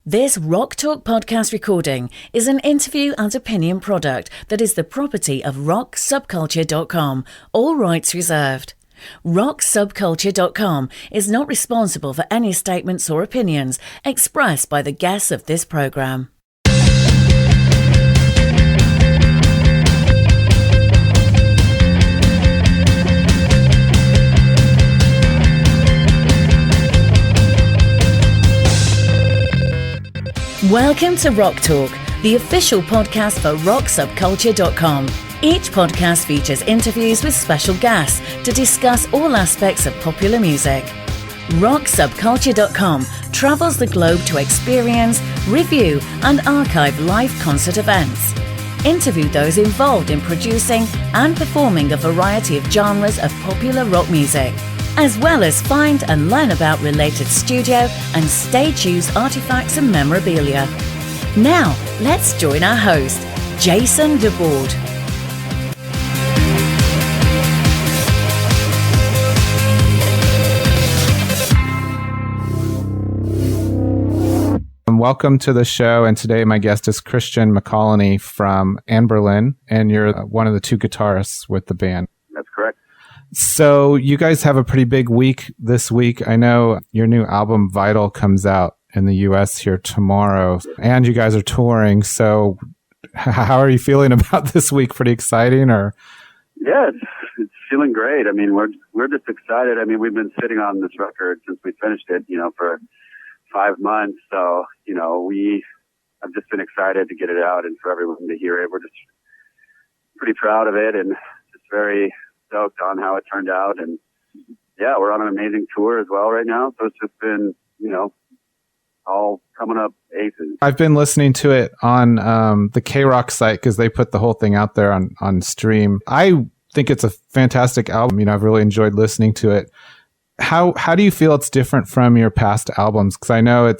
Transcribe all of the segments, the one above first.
This Rock Talk podcast recording is an interview and opinion product that is the property of rocksubculture.com, all rights reserved. Rocksubculture.com is not responsible for any statements or opinions expressed by the guests of this program. Welcome to Rock Talk, the official podcast for rocksubculture.com. Each podcast features interviews with special guests to discuss all aspects of popular music. Rocksubculture.com travels the globe to experience, review, and archive live concert events. Interview those involved in producing and performing a variety of genres of popular rock music, as well as find and learn about related studio and stage-use artifacts and memorabilia. Now, let's join our host, Jason DeBoard. Welcome to the show, and today my guest is Christian McAlhaney from Anberlin, and you're one of the two guitarists with the band. That's correct. So you guys have a pretty big week this week. I know your new album, Vital, comes out in the U.S. here tomorrow, and you guys are touring. So how are you feeling about this week? Pretty exciting, or? Yeah, it's feeling great. I mean, we're just excited. I mean, we've been sitting on this record since we finished it, for 5 months. So, I've just been excited to get it out and for everyone to hear it. We're just pretty proud of it and just very stoked on how it turned out. And yeah, we're on an amazing tour as well right now. So it's just been, all coming up aces. I've been listening to it on the K-Rock site because they put the whole thing out there on stream. I think it's a fantastic album. I've really enjoyed listening to it. How do you feel it's different from your past albums? Because I know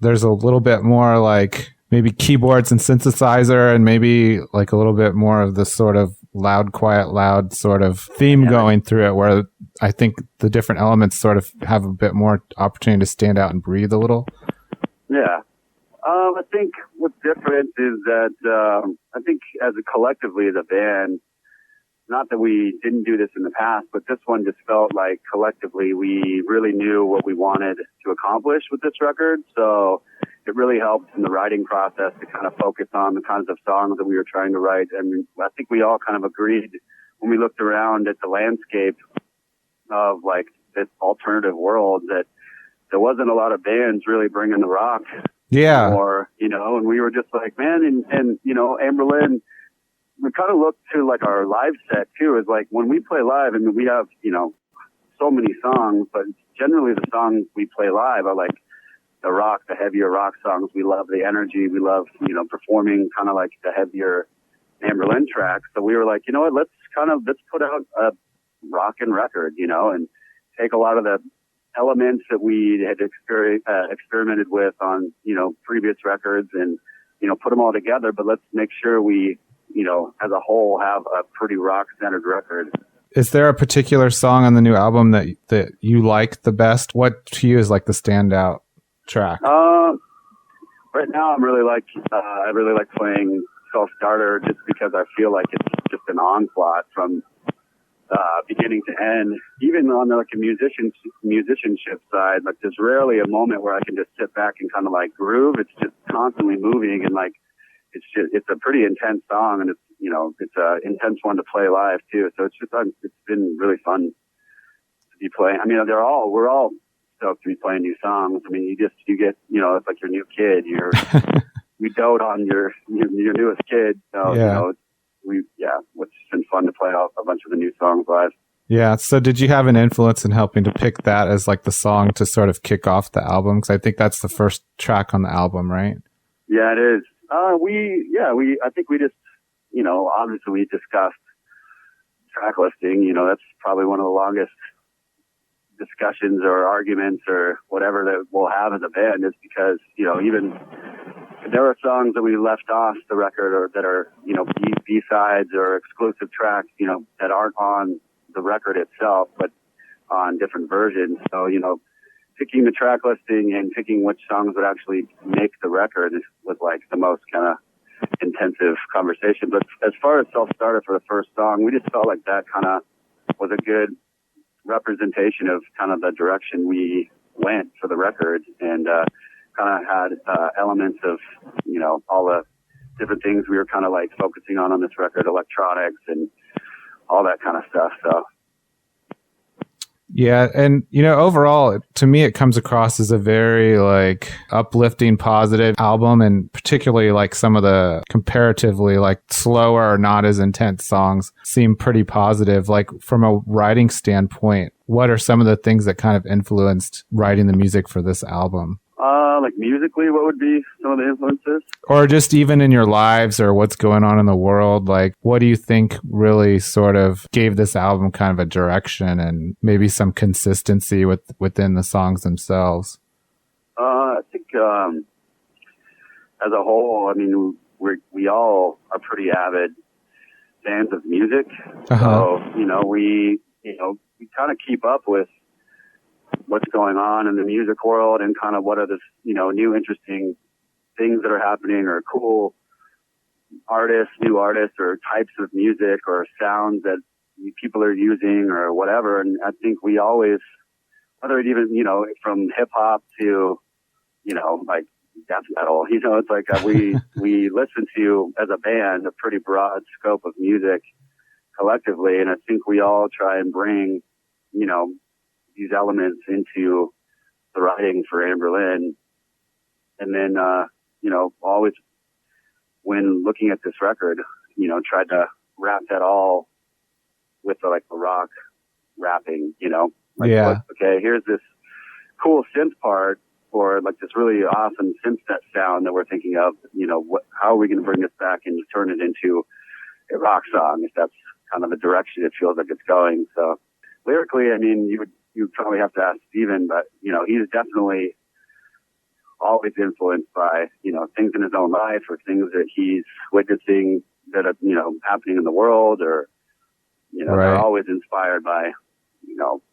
there's a little bit more like maybe keyboards and synthesizer and maybe like a little bit more of the sort of loud, quiet, loud sort of theme going through it, where I think the different elements sort of have a bit more opportunity to stand out and breathe a little. Yeah. I think what's different is that I think collectively as a band, not that we didn't do this in the past, but this one just felt like collectively we really knew what we wanted to accomplish with this record. So it really helped in the writing process to kind of focus on the kinds of songs that we were trying to write. And I think we all kind of agreed when we looked around at the landscape of like this alternative world that there wasn't a lot of bands really bringing the rock. Yeah. Or, and we were just like, man, and Anberlin, we kind of look to like our live set too, is like when we play live, I mean, we have, so many songs, but generally the songs we play live are like the heavier rock songs. We love the energy. We love, performing kind of like the heavier Anberlin tracks. So we were like, let's put out a rockin' record, and take a lot of the elements that we had experimented with on, previous records and, put them all together. But let's make sure we, as a whole, have a pretty rock-centered record. Is there a particular song on the new album that you like the best? What to you is like the standout track? Right now, I really like playing Self-Starter just because I feel like it's just an onslaught from beginning to end. Even on like a musicianship side, like there's rarely a moment where I can just sit back and kind of like groove. It's just constantly moving and like it's a pretty intense song, and it's an intense one to play live too. So it's been really fun to be playing. I mean, we're all stoked to be playing new songs. I mean, you get, it's like your new kid. We dote on your newest kid. So, yeah. It's been fun to play a bunch of the new songs live. Yeah. So did you have an influence in helping to pick that as like the song to sort of kick off the album? Because I think that's the first track on the album, right? Yeah, it is. I think we just, obviously we discussed track listing. That's probably one of the longest discussions or arguments or whatever that we'll have as a band, is because, even there are songs that we left off the record or that are, B-sides or exclusive tracks, that aren't on the record itself, but on different versions. So, picking the track listing and picking which songs would actually make the record was like the most kind of intensive conversation. But as far as Self-Starter for the first song, we just felt like that kind of was a good representation of kind of the direction we went for the record, and kind of had elements of, you know, all the different things we were kind of like focusing on this record, electronics and all that kind of stuff. So yeah, and you know, overall, to me, it comes across as a very like uplifting, positive album, and particularly like some of the comparatively like slower or not as intense songs seem pretty positive. Like from a writing standpoint, what are some of the things that kind of influenced writing the music for this album? like musically, what would be some of the influences? Or just even in your lives or what's going on in the world, like what do you think really sort of gave this album kind of a direction and maybe some consistency within the songs themselves? I think as a whole, I mean, we all are pretty avid fans of music. So, we kind of keep up with what's going on in the music world and kind of what are the, new interesting things that are happening or cool artists, new artists or types of music or sounds that people are using or whatever. And I think we always, whether it even, from hip hop to, like death metal, it's like we listen to as a band a pretty broad scope of music collectively. And I think we all try and bring, these elements into the writing for Anberlin. And then, always when looking at this record, tried to wrap that all with the rock rapping, okay, here's this cool synth part or like this really awesome synth set sound that we're thinking of, how are we going to bring this back and turn it into a rock song if that's kind of the direction it feels like it's going. So lyrically, I mean, you probably have to ask Steven, but, he's definitely always influenced by, things in his own life or things that he's witnessing that are, happening in the world or, Right. They're always inspired by,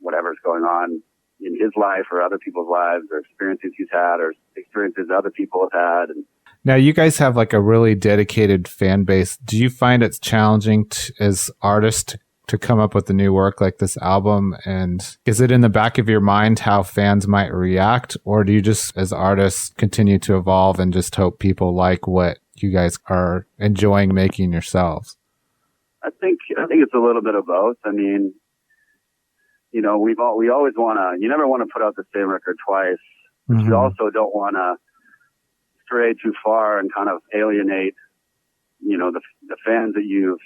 whatever's going on in his life or other people's lives or experiences he's had or experiences other people have had. And now you guys have like a really dedicated fan base. Do you find it's challenging as artists to come up with the new work like this album? And is it in the back of your mind how fans might react? Or do you just, as artists, continue to evolve and just hope people like what you guys are enjoying making yourselves? I think it's a little bit of both. I mean, we always want to, you never want to put out the same record twice, but you also don't want to stray too far and kind of alienate, the fans that you've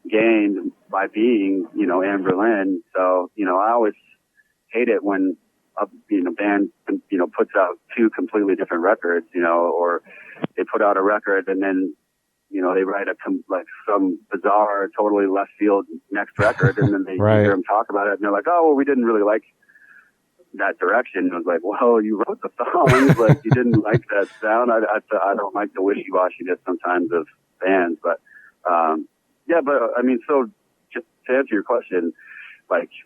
gained by being, Anberlin. So, I always hate it when a band, puts out two completely different records, or they put out a record and then, they write some bizarre, totally left field next record and then they Right. hear them talk about it and they're like, oh, well, we didn't really like that direction. And I was like, well, you wrote the songs, like you didn't like that sound. I don't like the wishy-washiness sometimes of bands, but, yeah, but I mean, so just to answer your question,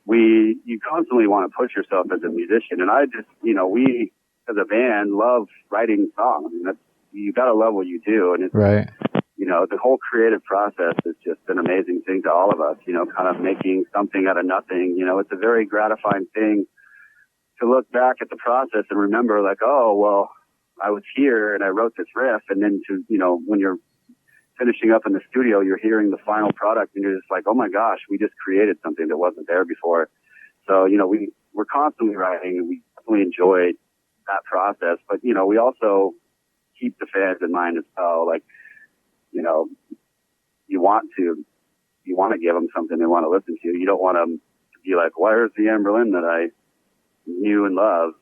you constantly want to push yourself as a musician. And I just, we as a band love writing songs. I mean, you got to love what you do. And it's, Right. The whole creative process is just an amazing thing to all of us, kind of making something out of nothing. It's a very gratifying thing to look back at the process and remember like, oh, well, I was here and I wrote this riff. And then to, when you're finishing up in the studio, you're hearing the final product and you're just like, oh my gosh, we just created something that wasn't there before. So, we're constantly writing and we definitely enjoy that process, but, we also keep the fans in mind as well. Like, you want to give them something they want to listen to. You don't want them to be like, where's the Anberlin that I knew and loved,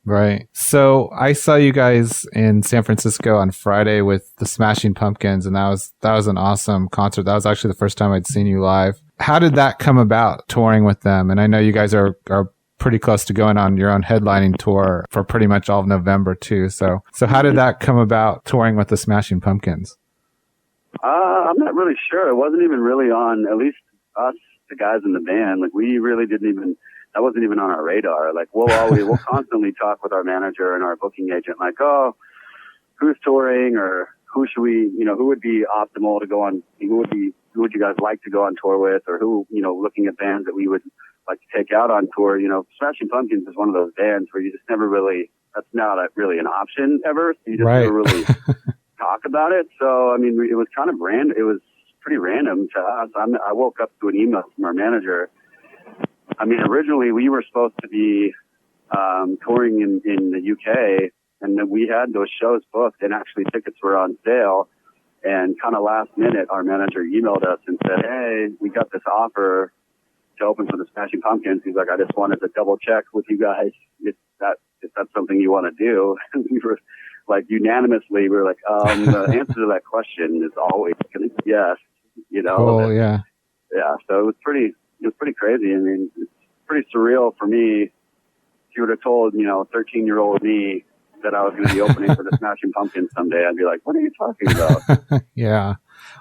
Right. So I saw you guys in San Francisco on Friday with the Smashing Pumpkins, and that was an awesome concert. That was actually the first time I'd seen you live. How did that come about, touring with them? And I know you guys are pretty close to going on your own headlining tour for pretty much all of November too. So how did that come about, touring with the Smashing Pumpkins? I'm not really sure. It wasn't even really on, at least us, the guys in the band. Like we really didn't even that wasn't even on our radar. Like we'll constantly talk with our manager and our booking agent, like, oh, who's touring, or who should we, who would be optimal to go on, who would you guys like to go on tour with, or who, looking at bands that we would like to take out on tour. Smashing Pumpkins is one of those bands where you just never really, that's not really an option ever. So you just never really talk about it. So, I mean, it was kind of random. It was pretty random to us. I woke up to an email from our manager. I mean, originally we were supposed to be touring in the UK, and then we had those shows booked, and actually tickets were on sale. And kind of last minute, our manager emailed us and said, hey, we got this offer to open for the Smashing Pumpkins. He's like, I just wanted to double check with you guys if that's something you want to do. And we were like, unanimously, we were like, the answer to that question is always yes, Oh, yeah. Yeah, so it was pretty crazy. I mean, it's pretty surreal for me. If you would have told, 13-year-old me that I was going to be opening for the Smashing Pumpkins someday, I'd be like, what are you talking about? Yeah.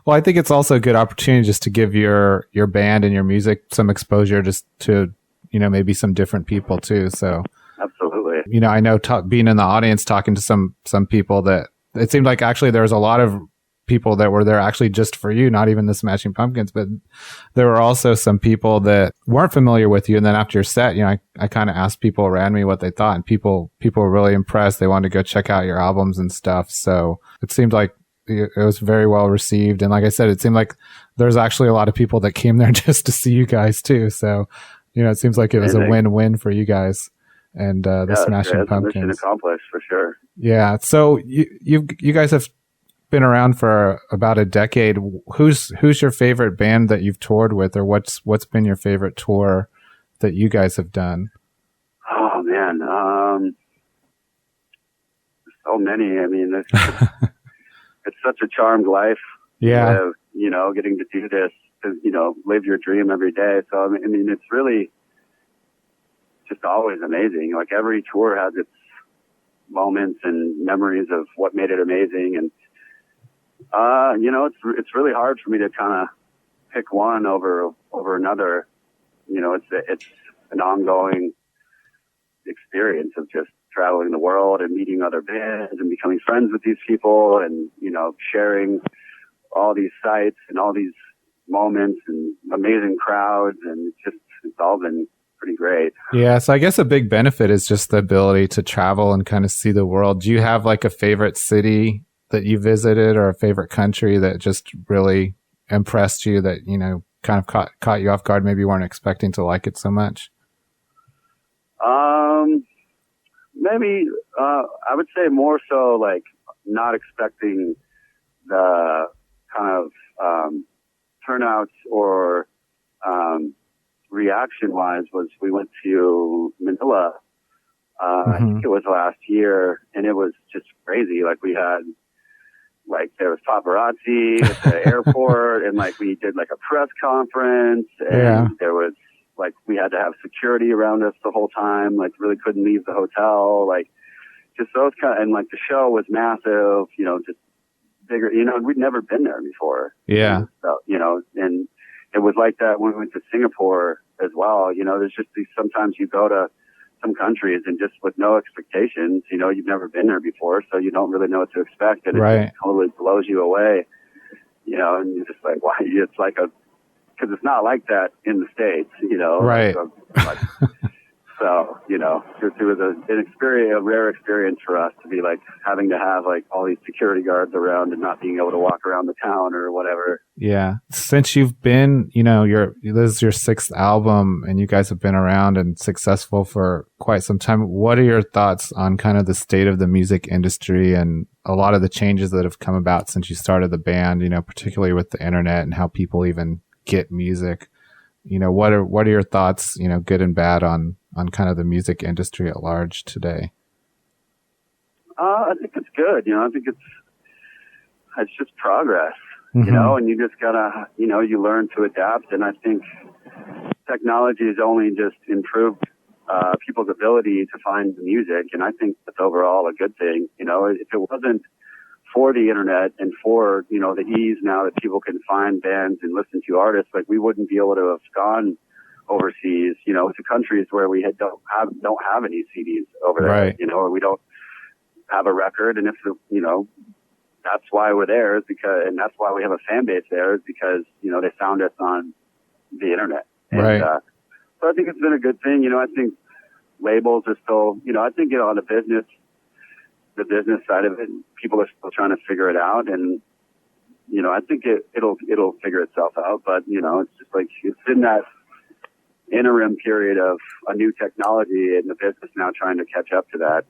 Well, I think it's also a good opportunity just to give your band and your music some exposure just to, maybe some different people too. So absolutely. I know being in the audience, talking to some people, that it seemed like actually there was a lot of people that were there actually just for you, not even the Smashing Pumpkins, but there were also some people that weren't familiar with you. And then after your set, I kind of asked people around me what they thought, and people were really impressed. They wanted to go check out your albums and stuff. So it seemed like it was very well received. And like I said, it seemed like there's actually a lot of people that came there just to see you guys too. So, it seems like it was a win-win for you guys and the Smashing Pumpkins. Mission accomplished for sure. Yeah. So you guys have been around for about a decade. Who's your favorite band that you've toured with, or what's been your favorite tour that you guys have done? Oh man, so many. I mean, it's such a charmed life. Yeah. To live, getting to do this, to, live your dream every day. So I mean, it's really just always amazing. Like every tour has its moments and memories of what made it amazing, and it's really hard for me to kind of pick one over another. It's an ongoing experience of just traveling the world and meeting other bands and becoming friends with these people, and sharing all these sights and all these moments and amazing crowds, and it's all been pretty great. Yeah, so I guess a big benefit is just the ability to travel and kind of see the world. Do you have like a favorite city that you visited, or a favorite country that just really impressed you, that, kind of caught you off guard, maybe you weren't expecting to like it so much? Maybe, I would say more so like not expecting the kind of, turnouts or, reaction wise was we went to Manila, I think it was last year, and it was just crazy. Like we had, like there was paparazzi at the airport, and like we did like a press conference, and there was like, we had to have security around us the whole time, like really couldn't leave the hotel, like just those kind of, and like the show was massive, just bigger, we'd never been there before. Yeah. So, and it was like that when we went to Singapore as well. There's just these, sometimes you go to some countries and just with no expectations, you've never been there before, so you don't really know what to expect, and it just totally blows you away, and you're just like, why? It's like because it's not like that in the States, Right. So, it was a rare experience for us to be like having to have like all these security guards around and not being able to walk around the town or whatever. Yeah. Since you've been, this is your 6th album, and you guys have been around and successful for quite some time. What are your thoughts on kind of the state of the music industry and a lot of the changes that have come about since you started the band, particularly with the internet and how people even get music? What are your thoughts, good and bad on kind of the music industry at large today? I think it's good. I think it's just progress, and you just gotta, you learn to adapt. And I think technology has only just improved people's ability to find the music. And I think that's overall a good thing. If it wasn't for the internet and for, the ease now that people can find bands and listen to artists, like we wouldn't be able to have gone overseas, to countries where we don't have any CDs over there, right. Or we don't have a record. And if, that's why we're there and that's why we have a fan base there is because, they found us on the internet. And, right. So I think it's been a good thing. I think labels are still, I think, on the business side of it, people are still trying to figure it out. And, I think it'll figure itself out. But, it's just like, it's in that interim period of a new technology and the business now trying to catch up to that.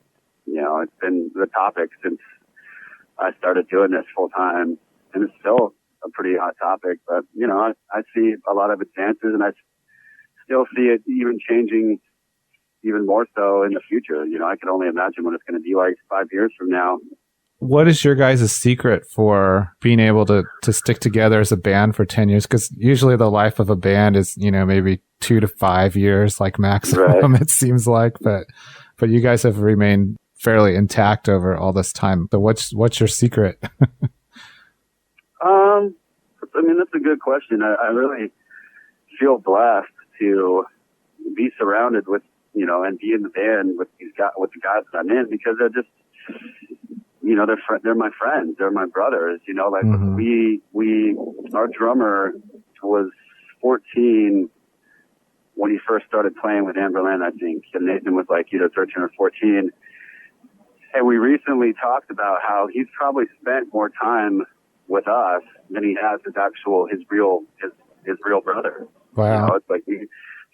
It's been the topic since I started doing this full time, and it's still a pretty hot topic. But, I see a lot of advances, and I still see it even changing even more so in the future. I can only imagine what it's going to be like 5 years from now. What is your guys' secret for being able to stick together as a band for 10 years? Because usually the life of a band is, maybe 2 to 5 years, like maximum, right. It seems like. But you guys have remained fairly intact over all this time. So what's your secret? That's a good question. I really feel blessed to be surrounded with, and be in the band with the guys that I'm in, because they're just, they're my friends, they're my brothers, mm-hmm. Our drummer was 14 when he first started playing with Anberlin, I think, and Nathan was like either 13 or 14. And we recently talked about how he's probably spent more time with us than he has his real brother. Wow. It's like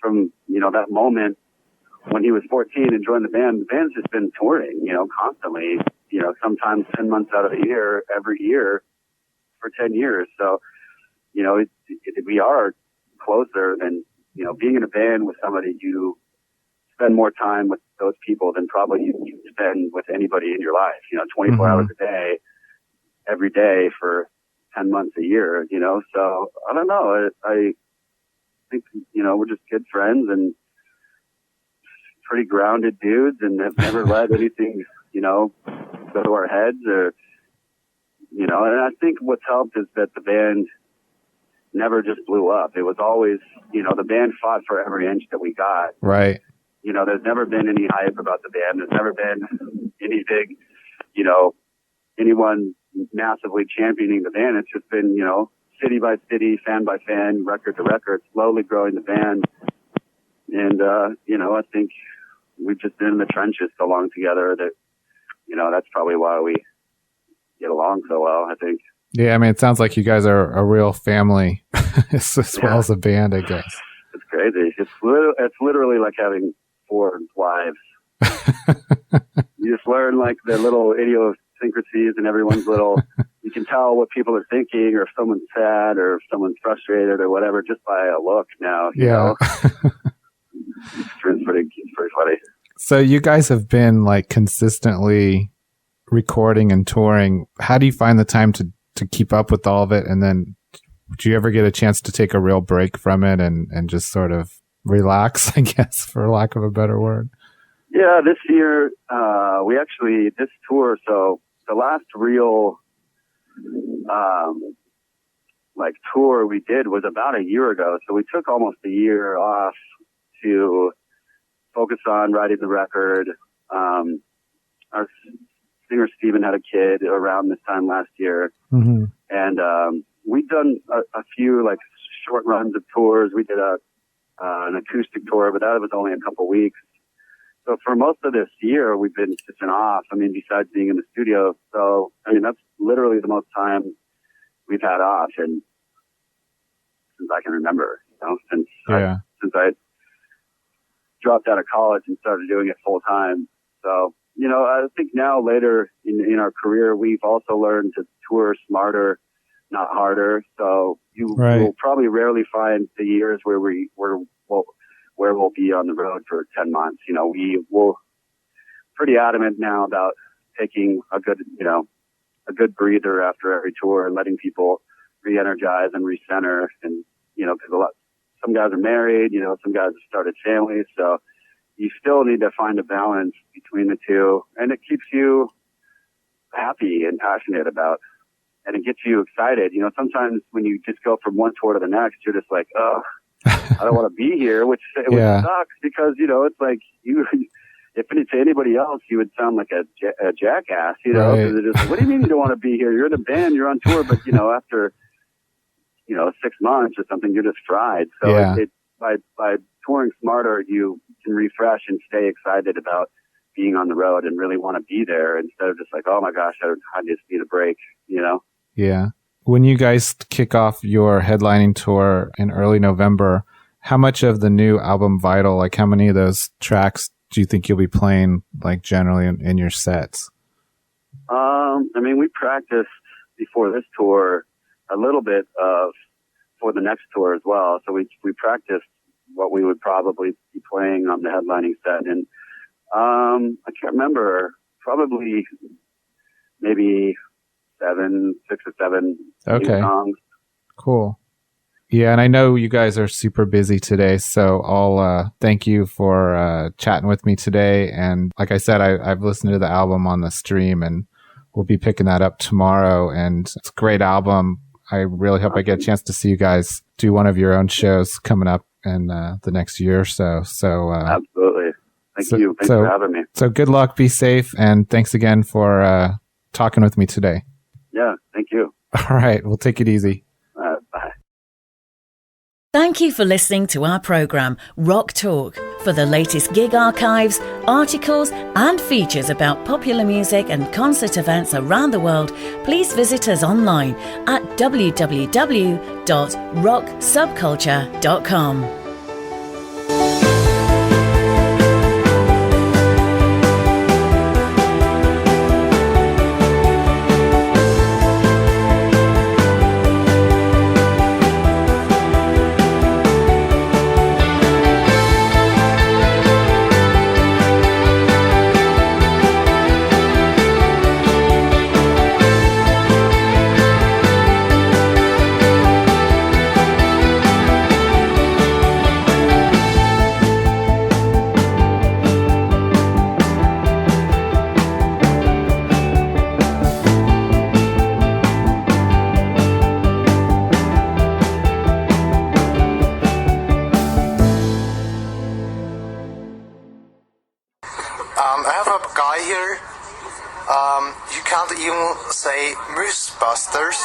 from that moment when he was 14 and joined the band's just been touring, constantly, sometimes 10 months out of the year, every year for 10 years. So, we are closer than, being in a band with somebody, you spend more time with those people than probably you spend with anybody in your life, 24 mm-hmm. hours a day, every day for 10 months a year, So I don't know. I think, we're just good friends and pretty grounded dudes, and have never let anything, go to our heads or, and I think what's helped is that the band never just blew up. It was always, the band fought for every inch that we got. Right. There's never been any hype about the band. There's never been any big, anyone massively championing the band. It's just been, city by city, fan by fan, record to record, slowly growing the band. And, I think we've just been in the trenches so long together that, that's probably why we get along so well, I think. Yeah, it sounds like you guys are a real family as well as a band, I guess. It's crazy. It's literally like having 4 wives. You just learn like the little idiosyncrasies and everyone's little, you can tell what people are thinking, or if someone's sad or if someone's frustrated or whatever, just by a look now. You know? It's pretty funny. So you guys have been like consistently recording and touring. How do you find the time to keep up with all of it? And then do you ever get a chance to take a real break from it and just sort of relax, I guess, for lack of a better word? Yeah, this year, this tour, so the last real, tour we did was about a year ago. So we took almost a year off to focus on writing the record. Our singer Steven had a kid around this time last year. Mm-hmm. And, we'd done a few short runs of tours. We did an acoustic tour, but that was only a couple weeks. So for most of this year, we've been sitting off. Besides being in the studio. So, that's literally the most time we've had off since I can remember, since I dropped out of college and started doing it full time. So, I think now later in our career, we've also learned to tour smarter, not harder. So you will probably rarely find the years where we'll be on the road for 10 months. We will pretty adamant now about taking a good breather after every tour and letting people re-energize and recenter. And, because some guys are married, some guys have started families. So you still need to find a balance between the two, and it keeps you happy and passionate about, and it gets you excited. Sometimes when you just go from one tour to the next, you're just like, oh, I don't want to be here, which sucks because, you know, it's like if it's anybody else, you would sound like a jackass, you know, because they're just, what do you mean you don't want to be here? You're in a band, you're on tour, but, you know, after, you know, 6 months or something, you're just fried. So by touring smarter, you can refresh and stay excited about being on the road and really want to be there instead of just like, oh my gosh, I just need a break, you know? Yeah. When you guys kick off your headlining tour in early November, how much of the new album Vital, like how many of those tracks do you think you'll be playing, like generally in your sets? I mean, we practiced before this tour a little bit for the next tour as well. So we practiced what we would probably be playing on the headlining set. And I can't remember, probably maybe 6 or 7 new songs. Cool. Yeah, and I know you guys are super busy today, so I'll thank you for chatting with me today. And like I said, I've listened to the album on the stream, and we'll be picking that up tomorrow. And it's a great album. I really hope I get a chance to see you guys do one of your own shows coming up in the next year or so. So absolutely. Thank you. Thanks for having me. So good luck, be safe, and thanks again for talking with me today. Yeah, thank you. All right, we'll take it easy. Bye. Thank you for listening to our program, Rock Talk. For the latest gig archives, articles, and features about popular music and concert events around the world, please visit us online at www.rocksubculture.com. I have a guy here. You can't even say Moosebusters.